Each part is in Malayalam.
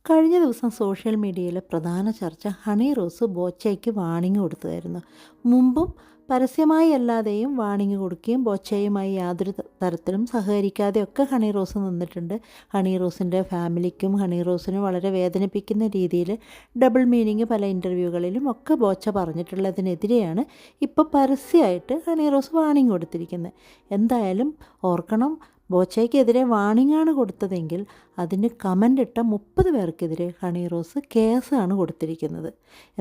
കഴിഞ്ഞ ദിവസം സോഷ്യൽ മീഡിയയിൽ പ്രധാന ചർച്ച ഹണി റോസ് ബോച്ചയ്ക്ക് വാണിംഗ് കൊടുത്തതായിരുന്നു. മുമ്പും പരസ്യമായി അല്ലാതെയും വാണിംഗ് കൊടുക്കുകയും ബോച്ചയുമായി യാതൊരു തരത്തിലും സഹകരിക്കാതെയൊക്കെ ഹണി റോസ് നിന്നിട്ടുണ്ട്. ഹണി റോസിൻ്റെ ഫാമിലിക്കും ഹണി റോസിനും വളരെ വേദനിപ്പിക്കുന്ന രീതിയിൽ ഡബിൾ മീനിങ് പല ഇൻ്റർവ്യൂകളിലും ഒക്കെ ബോച്ച പറഞ്ഞിട്ടുള്ളതിനെതിരെയാണ് ഇപ്പോൾ പരസ്യമായിട്ട് ഹണി റോസ് വാണിംഗ് കൊടുത്തിരിക്കുന്നത്. എന്തായാലും ഓർക്കണം, ബോച്ചയ്ക്കെതിരെ വാണിംഗാണ് കൊടുത്തതെങ്കിൽ അതിന് കമൻ്റ് ഇട്ട 30 പേർക്കെതിരെ ഹണി റോസ് കേസാണ് കൊടുത്തിരിക്കുന്നത്.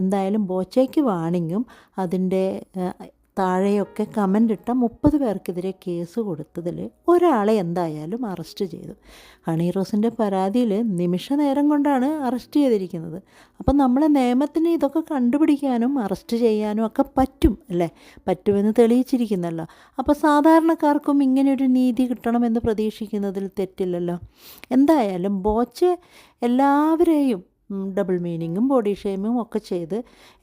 എന്തായാലും ബോച്ചയ്ക്ക് വാണിംഗും അതിൻ്റെ താഴെയൊക്കെ കമൻ്റ് ഇട്ട 30 പേർക്കെതിരെ കേസ് കൊടുത്തതിൽ ഒരാളെ എന്തായാലും അറസ്റ്റ് ചെയ്തു. ഹണി റോസിൻ്റെ പരാതിയിൽ നിമിഷ നേരം കൊണ്ടാണ് അറസ്റ്റ് ചെയ്തിരിക്കുന്നത്. അപ്പം നമ്മളെ നിയമത്തിന് ഇതൊക്കെ കണ്ടുപിടിക്കാനും അറസ്റ്റ് ചെയ്യാനും ഒക്കെ പറ്റും അല്ലേ? പറ്റുമെന്ന് തെളിയിച്ചിരിക്കുന്നല്ലോ. അപ്പോൾ സാധാരണക്കാർക്കും ഇങ്ങനെയൊരു നീതി കിട്ടണമെന്ന് പ്രതീക്ഷിക്കുന്നതിൽ തെറ്റില്ലല്ലോ. എന്തായാലും ബോച്ച എല്ലാവരെയും ഡബിൾ മീനിങ്ങും ബോഡി ഷെയ്മിങ്ങും ഒക്കെ ചെയ്ത്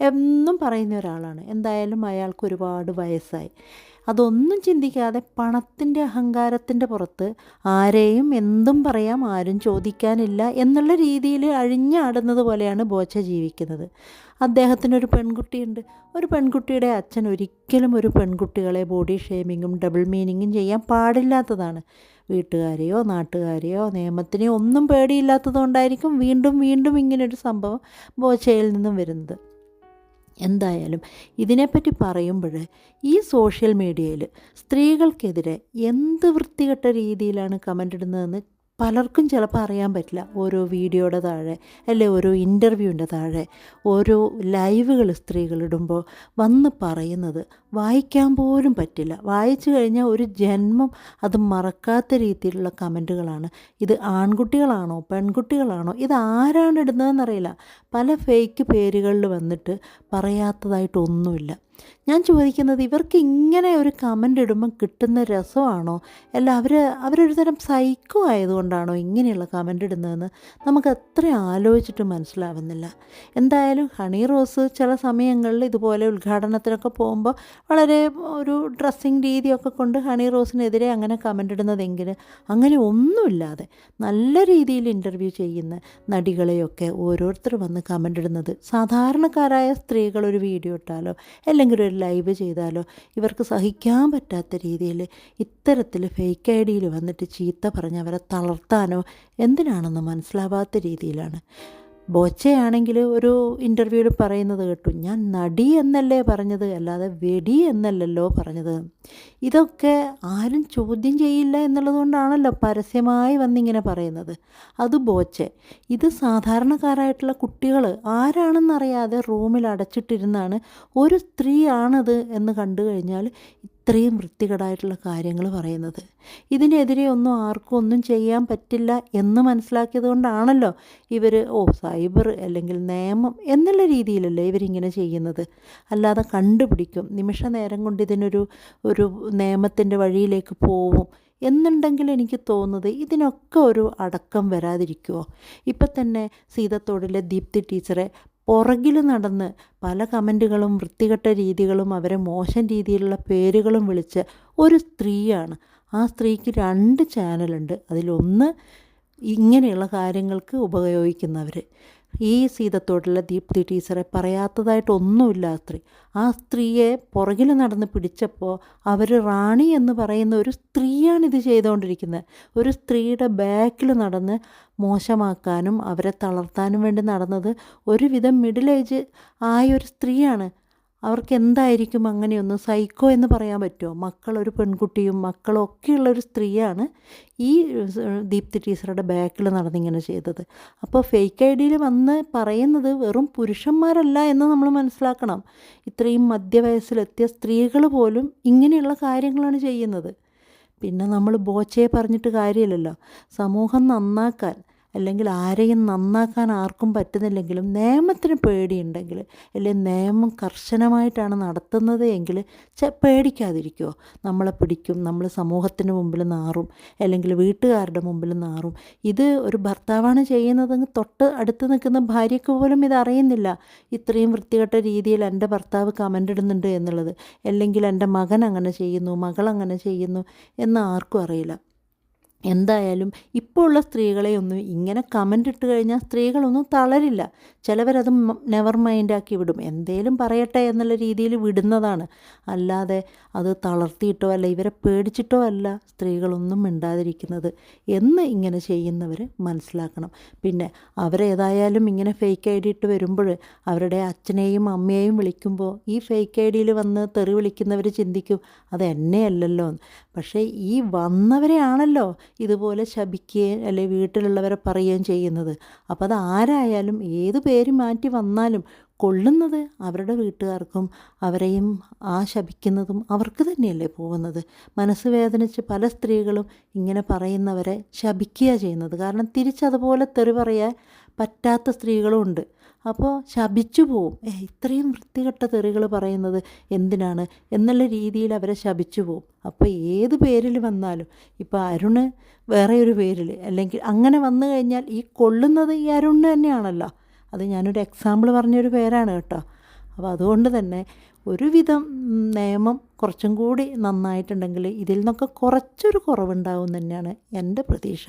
എന്നും പറയുന്ന ഒരാളാണ്. എന്തായാലും അയാൾക്ക് ഒരുപാട് വയസ്സായി. അതൊന്നും ചിന്തിക്കാതെ പണത്തിൻ്റെ അഹങ്കാരത്തിൻ്റെ പുറത്ത് ആരെയും എന്തും പറയാം, ആരും ചോദിക്കാനില്ല എന്നുള്ള രീതിയിൽ അഴിഞ്ഞാടുന്നത് പോലെയാണ് ബോച്ച ജീവിക്കുന്നത്. അദ്ദേഹത്തിനൊരു പെൺകുട്ടിയുണ്ട്. ഒരു പെൺകുട്ടിയുടെ അച്ഛൻ ഒരിക്കലും ഒരു പെൺകുട്ടികളെ ബോഡി ഷെയ്മിങ്ങും ഡബിൾ മീനിങ്ങും ചെയ്യാൻ പാടില്ലാത്തതാണ്. വീട്ടുകാരെയോ നാട്ടുകാരെയോ നിയമത്തിനെയോ ഒന്നും പേടിയില്ലാത്തതുകൊണ്ടായിരിക്കും വീണ്ടും വീണ്ടും ഇങ്ങനൊരു സംഭവം ബോച്ചയിൽ നിന്നും വരുന്നത്. എന്തായാലും ഇതിനെപ്പറ്റി പറയുമ്പോൾ ഈ സോഷ്യൽ മീഡിയയിൽ സ്ത്രീകൾക്കെതിരെ എന്ത് വൃത്തികെട്ട രീതിയിലാണ് കമൻ്റ് ഇടുന്നതെന്ന് പലർക്കും ചിലപ്പോൾ അറിയാൻ പറ്റില്ല. ഓരോ വീഡിയോയുടെ താഴെ അല്ലെ ഓരോ ഇൻ്റർവ്യൂവിൻ്റെ താഴെ ഓരോ ലൈവുകൾ സ്ത്രീകളിടുമ്പോൾ വന്ന് പറയുന്നത് വായിക്കാൻ പോലും പറ്റില്ല. വായിച്ചു കഴിഞ്ഞാൽ ഒരു ജന്മം അത് മറക്കാത്ത രീതിയിലുള്ള കമൻറ്റുകളാണ്. ഇത് ആൺകുട്ടികളാണോ പെൺകുട്ടികളാണോ ഇത് ആരാണ് ഇടുന്നതെന്നറിയില്ല. പല ഫേക്ക് പേരുകളിൽ വന്നിട്ട് പറയാത്തതായിട്ടൊന്നുമില്ല. ഞാൻ ചോദിക്കുന്നത്, ഇവർക്ക് ഇങ്ങനെ ഒരു കമൻ്റ് ഇടുമ്പം കിട്ടുന്ന രസമാണോ അല്ല അവരൊരു തരം സൈക്കോ ആയതുകൊണ്ടാണോ ഇങ്ങനെയുള്ള കമൻ്റ് ഇടുന്നതെന്ന് നമുക്ക് അത്ര ആലോചിച്ചിട്ട് മനസ്സിലാവുന്നില്ല. എന്തായാലും ഹണി റോസ് ചില സമയങ്ങളിൽ ഇതുപോലെ ഉദ്ഘാടനത്തിനൊക്കെ പോകുമ്പോൾ വളരെ ഒരു ഡ്രസ്സിങ് രീതിയൊക്കെ കൊണ്ട് ഹണി റോസിനെതിരെ അങ്ങനെ കമൻ്റ് ഇടുന്നതെങ്കിൽ അങ്ങനെ ഒന്നുമില്ലാതെ നല്ല രീതിയിൽ ഇൻ്റർവ്യൂ ചെയ്യുന്ന നടികളെയൊക്കെ ഓരോരുത്തർ വന്ന് കമൻ്റ് ഇടുന്നത്, സാധാരണക്കാരായ സ്ത്രീകൾ ഒരു വീഡിയോ ഇട്ടാലോ അല്ലെങ്കിൽ ഒരു ലൈവ് ചെയ്താലോ ഇവർക്ക് സഹിക്കാൻ പറ്റാത്ത രീതിയിൽ ഇത്തരത്തിൽ ഫേക്ക് ഐ ഡിയിൽ വന്നിട്ട് ചീത്ത പറഞ്ഞ് അവരെ തളർത്താനോ എന്തിനാണെന്ന് മനസ്സിലാവാത്ത രീതിയിലാണ്. ബോച്ചയാണെങ്കിൽ ഒരു ഇൻ്റർവ്യൂവിൽ പറയുന്നത് കേട്ടു, ഞാൻ നടി എന്നല്ലേ പറഞ്ഞത്, അല്ലാതെ വെടി എന്നല്ലല്ലോ പറഞ്ഞത്. ഇതൊക്കെ ആരും ചോദ്യം ചെയ്യില്ല എന്നുള്ളതുകൊണ്ടാണല്ലോ പരസ്യമായി വന്നിങ്ങനെ പറയുന്നത്. അത് ബോച്ച. ഇത് സാധാരണക്കാരായിട്ടുള്ള കുട്ടികൾ ആരാണെന്നറിയാതെ റൂമിൽ അടച്ചിട്ടിരുന്നാണ് ഒരു സ്ത്രീയാണത് എന്ന് കണ്ടു കഴിഞ്ഞാൽ ഇത്രയും വൃത്തികേടായിട്ടുള്ള കാര്യങ്ങൾ പറയുന്നത്. ഇതിനെതിരെ ഒന്നും ആർക്കും ഒന്നും ചെയ്യാൻ പറ്റില്ല എന്ന് മനസ്സിലാക്കിയത് കൊണ്ടാണല്ലോ ഇവർ സൈബർ അല്ലെങ്കിൽ നിയമം എന്നുള്ള രീതിയിലല്ലേ ഇവരിങ്ങനെ ചെയ്യുന്നത്. അല്ലാതെ കണ്ടുപിടിക്കും, നിമിഷ നേരം കൊണ്ട് ഒരു നിയമത്തിൻ്റെ വഴിയിലേക്ക് പോവും എന്നുണ്ടെങ്കിൽ എനിക്ക് തോന്നുന്നത് ഇതിനൊക്കെ ഒരു അടക്കം വരാതിരിക്കുമോ? ഇപ്പം തന്നെ സീതത്തോടിലെ ദീപ്തി ടീച്ചറെ പുറകിൽ നടന്ന് പല കമൻറ്റുകളും വൃത്തികെട്ട രീതികളും അവരെ മോശം രീതിയിലുള്ള പേരുകളും വിളിച്ച ഒരു സ്ത്രീയാണ്. ആ സ്ത്രീക്ക് 2 ചാനലുണ്ട്. അതിലൊന്ന് ഇങ്ങനെയുള്ള കാര്യങ്ങൾക്ക് ഉപയോഗിക്കുന്നവർ. ഈ സീതത്തോടുള്ള ദീപ്തി ടീച്ചറെ പറയാത്തതായിട്ടൊന്നുമില്ല ആ സ്ത്രീയെ പുറകിൽ നടന്ന് പിടിച്ചപ്പോൾ അവർ റാണി എന്ന് പറയുന്ന ഒരു സ്ത്രീയാണിത് ചെയ്തുകൊണ്ടിരിക്കുന്നത്. ഒരു സ്ത്രീയുടെ ബാക്കിൽ നടന്ന് മോശമാക്കാനും അവരെ തളർത്താനും വേണ്ടി നടന്നത് ഒരുവിധം മിഡിൽ ഏജ് ആയ ഒരു സ്ത്രീയാണ്. അവർക്ക് എന്തായിരിക്കും അങ്ങനെയൊന്ന് സൈക്കോ എന്ന് പറയാൻ പറ്റുമോ? മക്കളൊരു പെൺകുട്ടിയും മക്കളും ഒക്കെയുള്ളൊരു സ്ത്രീയാണ് ഈ ദീപ്തി ടീച്ചറുടെ ബാക്കിൽ നടന്നിങ്ങനെ ചെയ്തത്. അപ്പോൾ ഫേക്ക് ഐ ഡിയിൽ വന്ന് പറയുന്നത് വെറും പുരുഷന്മാരല്ല എന്ന് നമ്മൾ മനസ്സിലാക്കണം. ഇത്രയും മധ്യവയസ്സിലെത്തിയ സ്ത്രീകൾ പോലും ഇങ്ങനെയുള്ള കാര്യങ്ങളാണ് ചെയ്യുന്നത്. പിന്നെ നമ്മൾ ബോച്ചയെ പറഞ്ഞിട്ട് കാര്യമില്ലല്ലോ. സമൂഹം നന്നാക്കാൻ അല്ലെങ്കിൽ ആരെയും നന്നാക്കാൻ ആർക്കും പറ്റുന്നില്ലെങ്കിലും നിയമത്തിന് പേടിയുണ്ടെങ്കിൽ അല്ലെങ്കിൽ നിയമം കർശനമായിട്ടാണ് നടത്തുന്നത് എങ്കിൽ പേടിക്കാതിരിക്കുമോ? നമ്മളെ പിടിക്കും, നമ്മൾ സമൂഹത്തിന് മുമ്പിൽ നാറും അല്ലെങ്കിൽ വീട്ടുകാരുടെ മുമ്പിൽ നാറും. ഇത് ഒരു ഭർത്താവാണ് ചെയ്യുന്നതെങ്കിൽ തൊട്ട് അടുത്ത് നിൽക്കുന്ന ഭാര്യയ്ക്ക് പോലും ഇതറിയുന്നില്ല ഇത്രയും വൃത്തികെട്ട രീതിയിൽ എൻ്റെ ഭർത്താവ് കമൻ്റ് ഇടുന്നുണ്ട് എന്നുള്ളത്. അല്ലെങ്കിൽ എൻ്റെ മകൻ അങ്ങനെ ചെയ്യുന്നു, മകൾ അങ്ങനെ ചെയ്യുന്നു എന്ന് ആർക്കും അറിയില്ല. എന്തായാലും ഇപ്പോൾ ഉള്ള സ്ത്രീകളെയൊന്നും ഇങ്ങനെ കമൻ്റ് ഇട്ട് കഴിഞ്ഞാൽ സ്ത്രീകളൊന്നും തളരില്ല. ചിലവരത് നെവർ മൈൻഡാക്കി വിടും. എന്തേലും പറയട്ടെ എന്നുള്ള രീതിയിൽ വിടുന്നതാണ്. അല്ലാതെ അത് തളർത്തിയിട്ടോ അല്ല ഇവരെ പേടിച്ചിട്ടോ അല്ല സ്ത്രീകളൊന്നും മിണ്ടാതിരിക്കുന്നത് എന്ന് ഇങ്ങനെ ചെയ്യുന്നവർ മനസ്സിലാക്കണം. പിന്നെ അവരേതായാലും ഇങ്ങനെ ഫേക്ക് ഐ ഡി ഇട്ട് വരുമ്പോൾ അവരുടെ അച്ഛനെയും അമ്മയെയും വിളിക്കുമ്പോൾ ഈ ഫേക്ക് ഐ ഡിയിൽ വന്ന് തെറി വിളിക്കുന്നവർ ചിന്തിക്കും അത് എന്നെയല്ലല്ലോ എന്ന്. പക്ഷേ ഈ വന്നവരെയാണല്ലോ ഇതുപോലെ ശപിക്കുകയും അല്ലെങ്കിൽ വീട്ടിലുള്ളവരെ പറയുകയും ചെയ്യുന്നത്. അപ്പോൾ അത് ആരായാലും ഏത് പേര് മാറ്റി വന്നാലും കൊള്ളുന്നത് അവരുടെ വീട്ടുകാർക്കും അവരെയും ആ ശപിക്കുന്നതും അവർക്ക് തന്നെയല്ലേ പോകുന്നത്. മനസ്സ് വേദനിച്ച് പല സ്ത്രീകളും ഇങ്ങനെ പറയുന്നവരെ ശപിക്കുക ചെയ്യുന്നത്. കാരണം തിരിച്ചതുപോലെ തെറി പറയാൻ പറ്റാത്ത സ്ത്രീകളും ഉണ്ട്. അപ്പോൾ ശപിച്ചു പോവും. ഇത്രയും വൃത്തികെട്ട തെറികൾ പറയുന്നത് എന്തിനാണ് എന്നുള്ള രീതിയിൽ അവരെ ശപിച്ചു പോവും. അപ്പോൾ ഏത് പേരിൽ വന്നാലും ഇപ്പോൾ അരുണ് വേറെ ഒരു പേരിൽ അല്ലെങ്കിൽ അങ്ങനെ വന്നു കഴിഞ്ഞാൽ ഈ കൊള്ളുന്നത് ഈ അരുണ് തന്നെയാണല്ലോ. അത് ഞാനൊരു എക്സാമ്പിൾ പറഞ്ഞൊരു പേരാണ് കേട്ടോ. അപ്പോൾ അതുകൊണ്ട് തന്നെ ഒരുവിധം നിയമം കുറച്ചും കൂടി നന്നായിട്ടുണ്ടെങ്കിൽ ഇതിൽ നിന്നൊക്കെ കുറച്ചൊരു കുറവുണ്ടാവും തന്നെയാണ് എൻ്റെ പ്രതീക്ഷ.